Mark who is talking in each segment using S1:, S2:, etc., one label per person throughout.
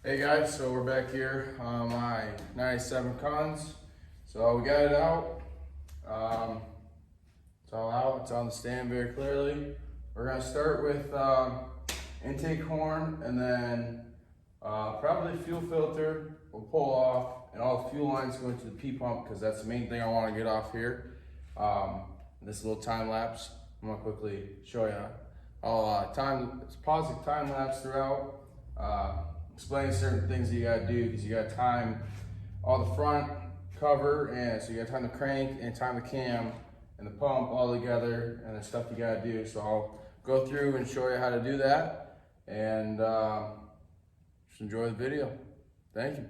S1: Hey guys, so we're back here on my 97 Cummins. So we got it out. It's all out, it's on the stand very clearly. We're gonna start with intake horn and then probably fuel filter we'll pull off, and all the fuel lines go into the P pump because that's the main thing I want to get off here. This little time lapse, I'm gonna quickly show you. I'll pause the time lapse throughout. Explain certain things that you gotta do because you gotta time all the front cover, and so you gotta time the crank and time the cam and the pump all together, and the stuff you gotta do. So I'll go through and show you how to do that, and just enjoy the video. Thank you.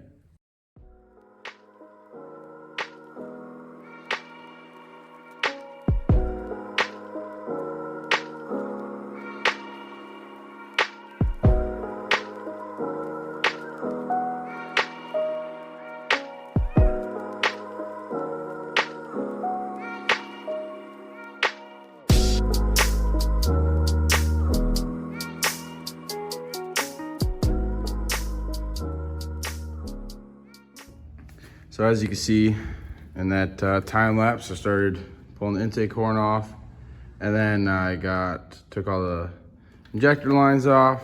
S1: So as you can see in that time lapse, I started pulling the intake horn off, and then I took all the injector lines off,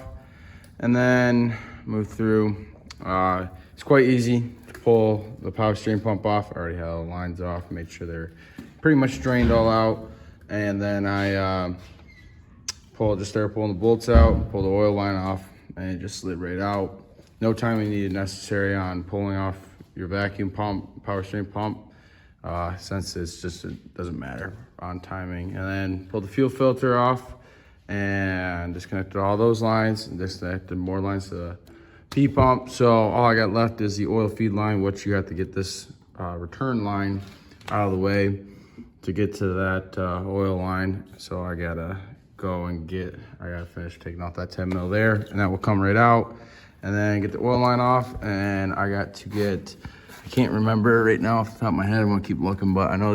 S1: and then moved through. It's quite easy to pull the power steering pump off. I already had all the lines off, made sure they're pretty much drained all out, and then I just started pulling the bolts out, pulled the oil line off, and it just slid right out. No timing needed necessary on pulling off your vacuum pump, power steering pump, since it doesn't matter on timing. And then pulled the fuel filter off and disconnected all those lines and disconnected more lines to the P pump. So all I got left is the oil feed line, which you have to get this return line out of the way to get to that oil line. So I gotta go and I gotta finish taking off that 10 mil there, and that will come right out. And then get the oil line off, and I got to get, I can't remember right now off the top of my head, I'm gonna keep looking, but I know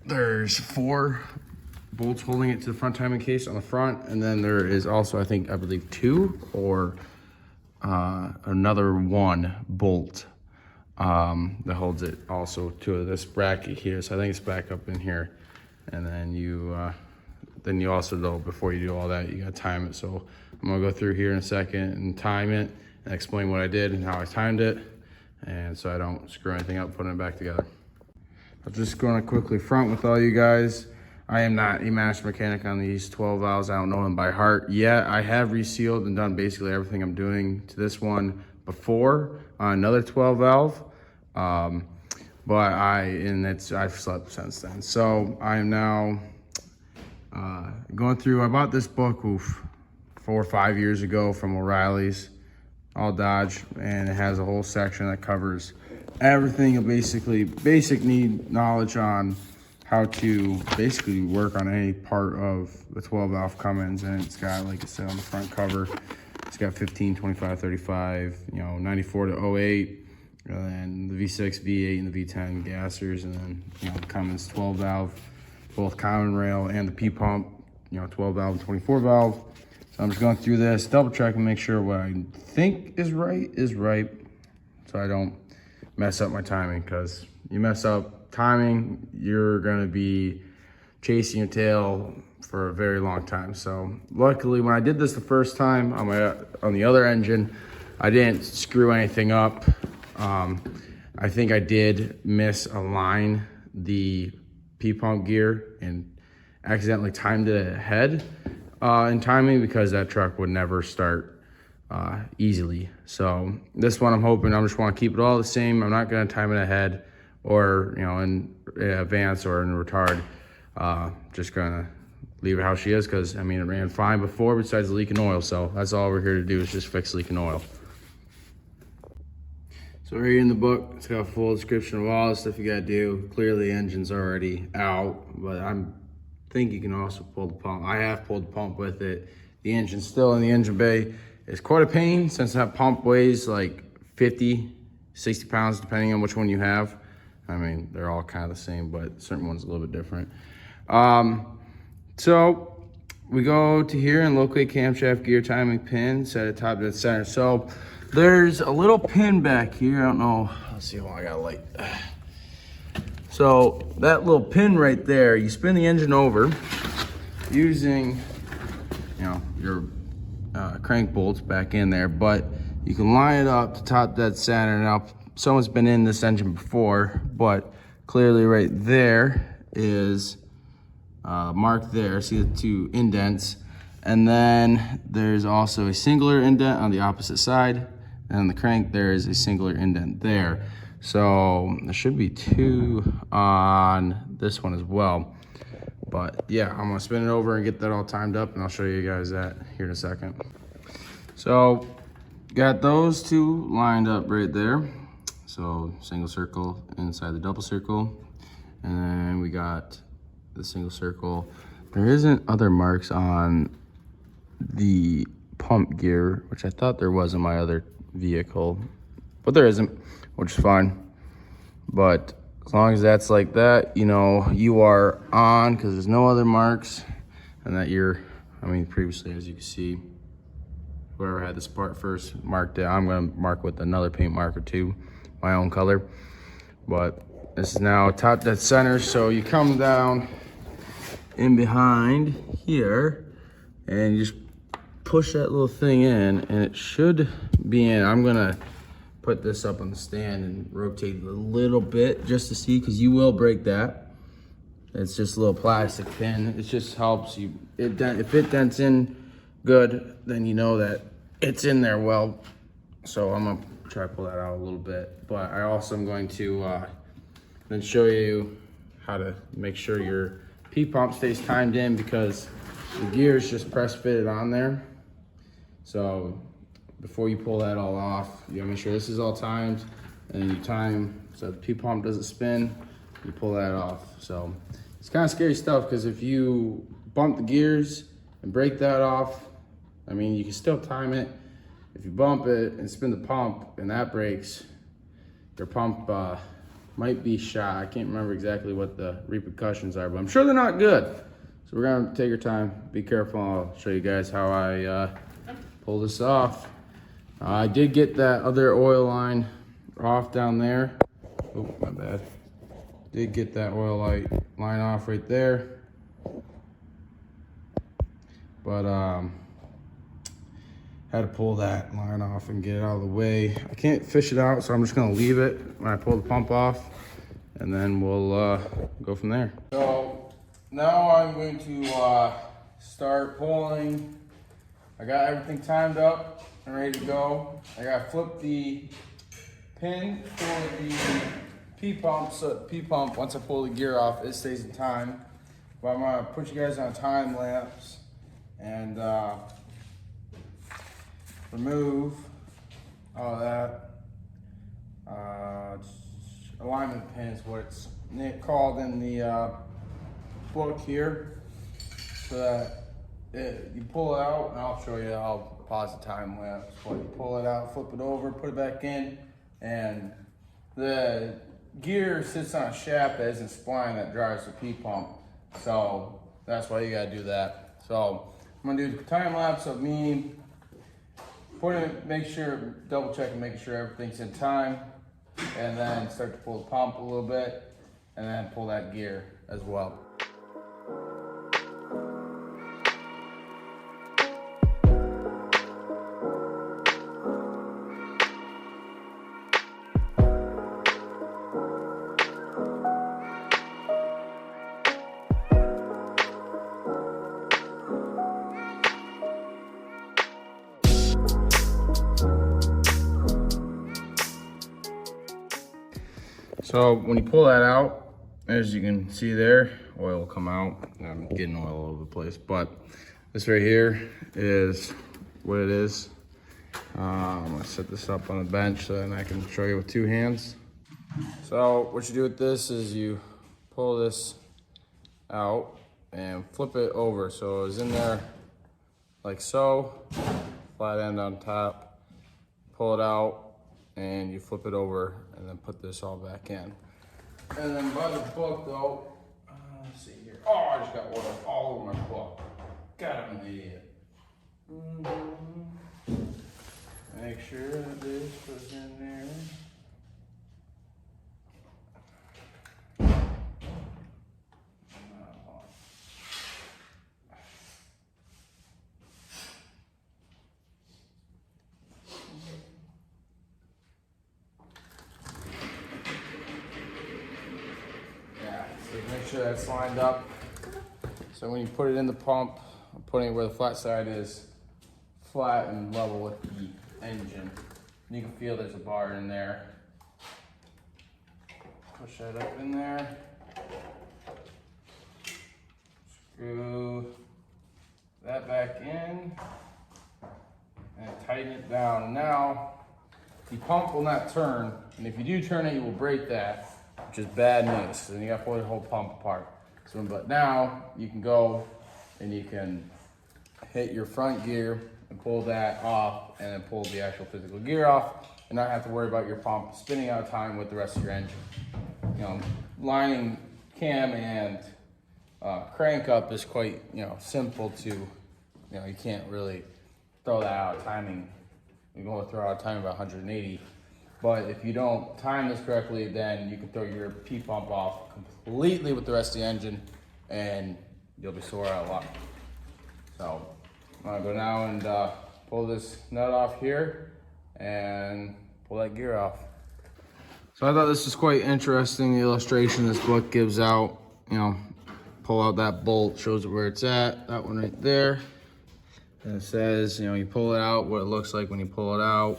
S1: there's 4 bolts holding it to the front timing case on the front, and then there is also, I believe 2 or another 1 bolt that holds it also to this bracket here. So I think it's back up in here. And then you also, though, before you do all that, you gotta time it. So I'm gonna go through here in a second and time it and explain what I did and how I timed it, and so I don't screw anything up putting it back together. I'm just gonna quickly front with all you guys. I am not a master mechanic on these 12 valves. I don't know them by heart yet. I have resealed and done basically everything I'm doing to this one before on another 12 valve. But I've slept since then. So I am now going through. I bought this book 4 or 5 years ago from O'Reilly's, all Dodge, and it has a whole section that covers everything you basic need knowledge on how to basically work on any part of the 12 valve Cummins. And it's got, like I said, on the front cover, it's got 15, 25, 35, 94 to 08, and then the V6, V8, and the V10 gassers, and then the Cummins 12 valve, both common rail and the P pump, 12 valve and 24 valve. So I'm just going through this, double check and make sure what I think is right, so I don't mess up my timing, because you mess up timing, you're gonna be chasing your tail for a very long time. So luckily, when I did this the first time on the other engine, I didn't screw anything up. I think I did misalign the P pump gear and accidentally timed it ahead in timing, because that truck would never start easily. So this one, I just want to keep it all the same. I'm not going to time it ahead or in advance or in retard. Just gonna leave it how she is, because it ran fine before besides leaking oil. So that's all we're here to do, is just fix leaking oil. So right in the book, it's got a full description of all the stuff you gotta do. Clearly the engine's already out, but I think you can also pull the pump. I have pulled the pump with it. The engine's still in the engine bay. It's quite a pain, since that pump weighs like 50, 60 pounds, depending on which one you have. They're all kind of the same, but certain ones a little bit different. So we go to here and locate camshaft gear timing pin, set it top dead center. So there's a little pin back here. I don't know. Let's see. I got a light. So that little pin right there, you spin the engine over using, your crank bolts back in there, but you can line it up to top dead center. Now, someone's been in this engine before, but clearly right there is marked there. See the two indents, and then there's also a singular indent on the opposite side, and on the crank there is a singular indent there. So there should be two on this one as well. But yeah, I'm gonna spin it over and get that all timed up, and I'll show you guys that here in a second. So got those two lined up right there. So single circle inside the double circle, and then we got the single circle. There isn't other marks on the pump gear, which I thought there was in my other vehicle, but there isn't, which is fine. But as long as that's like that, you are on, because there's no other marks, and that previously, as you can see, whoever had this part first marked it. I'm gonna mark with another paint marker too, my own color. But this is now top dead center, so you come down in behind here, and you just push that little thing in, and it should be in. I'm gonna put this up on the stand and rotate it a little bit just to see, because you will break that. It's just a little plastic pin. It just helps you. If it dents in good, then you know that it's in there well. So I'm gonna try to pull that out a little bit, but I also am going to then show you how to make sure your P-pump stays timed in, because the gear is just press fitted on there. So before you pull that all off, you gotta make sure this is all timed, and then you time so the P-pump doesn't spin, you pull that off. So it's kind of scary stuff, because if you bump the gears and break that off, you can still time it. If you bump it and spin the pump and that breaks, your pump might be shot. I can't remember exactly what the repercussions are, but I'm sure they're not good. So we're gonna take our time, be careful. I'll show you guys how I pull this off. I did get that other oil line off down there. Oh, my bad. Did get that oil line off right there. But had to pull that line off and get it out of the way. I can't fish it out, so I'm just gonna leave it when I pull the pump off, and then we'll go from there. So now I'm going to start pulling. I got everything timed up and ready to go. I gotta flip the pin for the P-pump, so the P-pump, once I pull the gear off, it stays in time. But I'm gonna put you guys on a time lapse and remove all that. Alignment pin is what it's called in the book here, so that you pull it out, and I'll show you. I'll pause the time lapse. But you pull it out, flip it over, put it back in, and the gear sits on a shaft that isn't spline that drives the P-pump. So that's why you gotta do that. So I'm gonna do the time lapse of me double check and making sure everything's in time, and then start to pull the pump a little bit, and then pull that gear as well. So when you pull that out, as you can see there, oil will come out. I'm getting oil all over the place, but this right here is what it is. I'm gonna set this up on the bench so then I can show you with two hands. So what you do with this is you pull this out and flip it over. So it's in there like so, flat end on top, pull it out, and you flip it over and then put this all back in. And then by the book though, let's see here. Oh, I just got oil all over my book. God, I'm an idiot. Make sure that this goes in there. Make sure that's lined up. So when you put it in the pump, I'm putting it where the flat side is, flat and level with the engine. You can feel there's a bar in there. Push that up in there. Screw that back in and tighten it down. Now, the pump will not turn, and if you do turn it, you will break that, which is bad news. So then you got to pull the whole pump apart. So, but now you can go and you can hit your front gear and pull that off, and then pull the actual physical gear off, and not have to worry about your pump spinning out of time with the rest of your engine. You know, lining cam and crank up is quite, simple to, you can't really throw that out of timing. You're going to throw out a time about 180. But if you don't time this correctly, then you can throw your P-pump off completely with the rest of the engine, and you'll be sore out a lot. So I'm gonna go now and pull this nut off here and pull that gear off. So I thought this was quite interesting, the illustration this book gives out. Pull out that bolt, shows it where it's at, that one right there. And it says, you pull it out, what it looks like when you pull it out.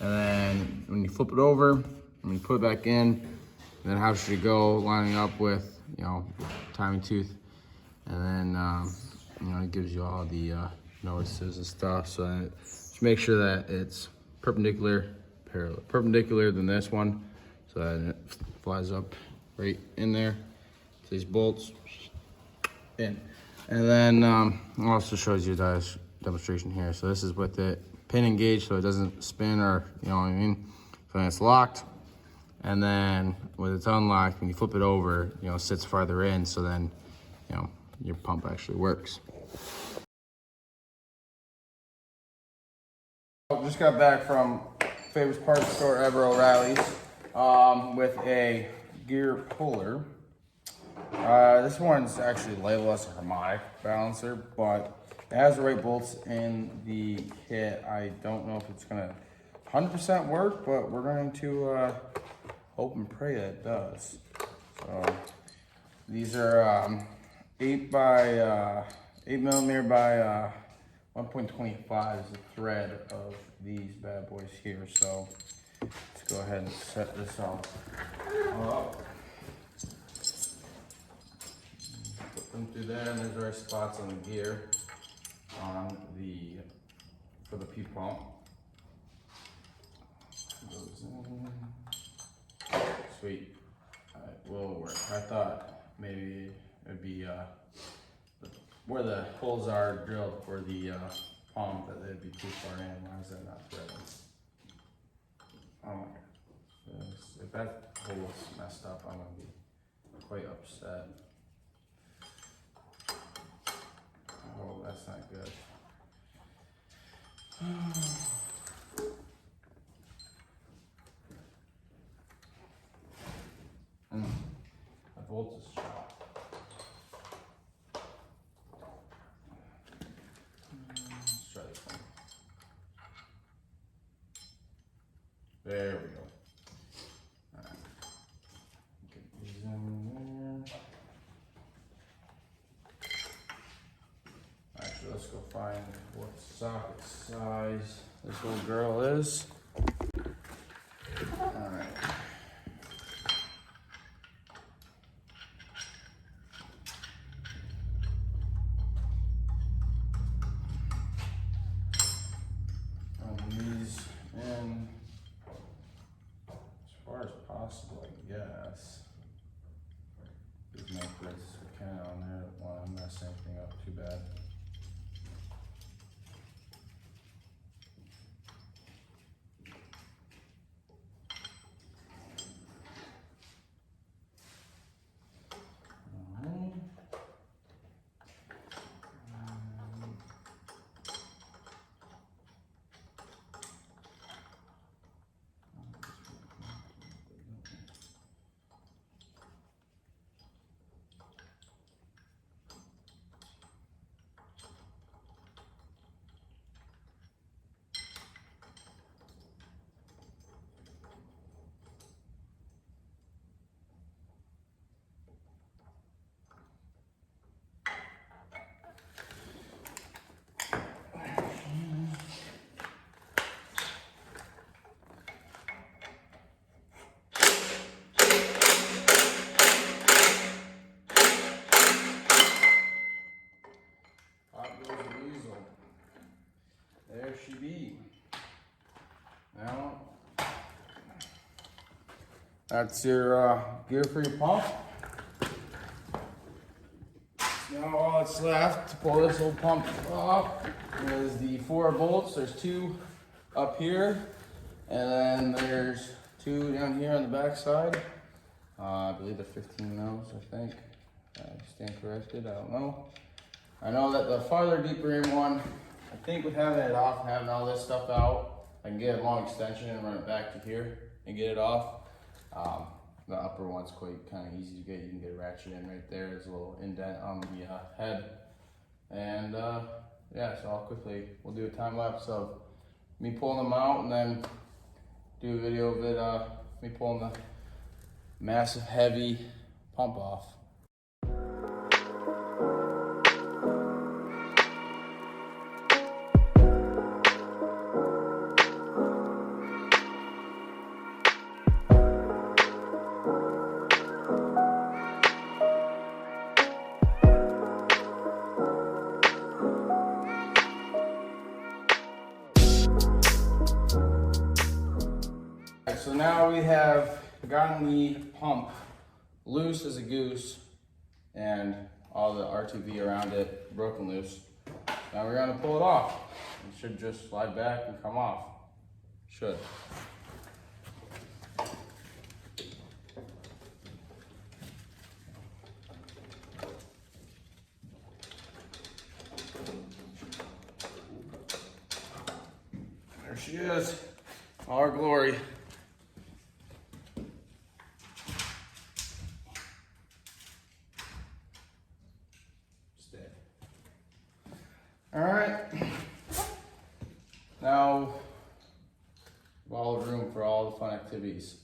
S1: And then when you flip it over, and you put it back in, then how should you go, lining up with, timing tooth. And then, it gives you all the notices and stuff. So that, just make sure that it's perpendicular than this one, so that it flies up right in there. So these bolts in. And then also shows you the demonstration here. So this is with it pin engaged, so it doesn't spin, or you know what I mean. So then it's locked, and then when it's unlocked, when you flip it over, it sits farther in, so then your pump actually works. Just got back from favorite parts store ever, O'Reilly's, with a gear puller. This one's actually labeled as a harmonic balancer, but it has the right bolts in the kit. I don't know if it's gonna 100% work, but we're going to hope and pray that it does. So these are 8 millimeter by 1.25 is the thread of these bad boys here. So let's go ahead and set this up. Put them through there, and there's right spots on the gear for the P pump. Goes in. Sweet. It will work. I thought maybe it'd be where the holes are drilled for the pump, that they'd be too far in. Why is that not threaded? Oh my god. If that hole's messed up, I'm gonna be quite upset. Oh, that's not good. The bolt is shot. Let's try this one. There we go. All right. Get these in there. Actually, let's go find what socket size this little girl is. All right. These in as far as possible, I guess. Just make this we can on there. Don't want to mess anything up too bad. she be. Now, that's your gear for your pump. Now all that's left to pull this old pump off is the 4 bolts. There's 2 up here, and then there's 2 down here on the back side. I believe they're 15 mils, I think. I stand corrected, I don't know. I know that the farther deeper in one, I think with having it off and having all this stuff out, I can get a long extension and run it back to here and get it off. The upper one's quite kind of easy to get. You can get a ratchet in right there. There's a little indent on the head. And yeah, so we'll do a time lapse of me pulling them out and then do a video of it, me pulling the massive heavy pump off. So now we have gotten the pump loose as a goose and all the R2V around it broken loose. Now we're gonna pull it off. It should just slide back and come off. Should. There she is, all our glory. All right, now all the room for all the fun activities.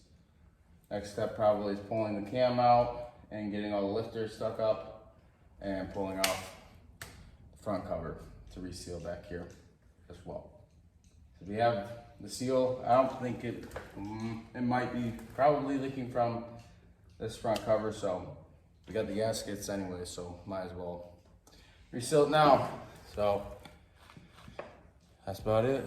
S1: Next step probably is pulling the cam out and getting all the lifters stuck up and pulling off the front cover to reseal back here as well. So we have the seal. I don't think it might be probably leaking from this front cover, so we got the gaskets anyway, so might as well reseal it now. So that's about it.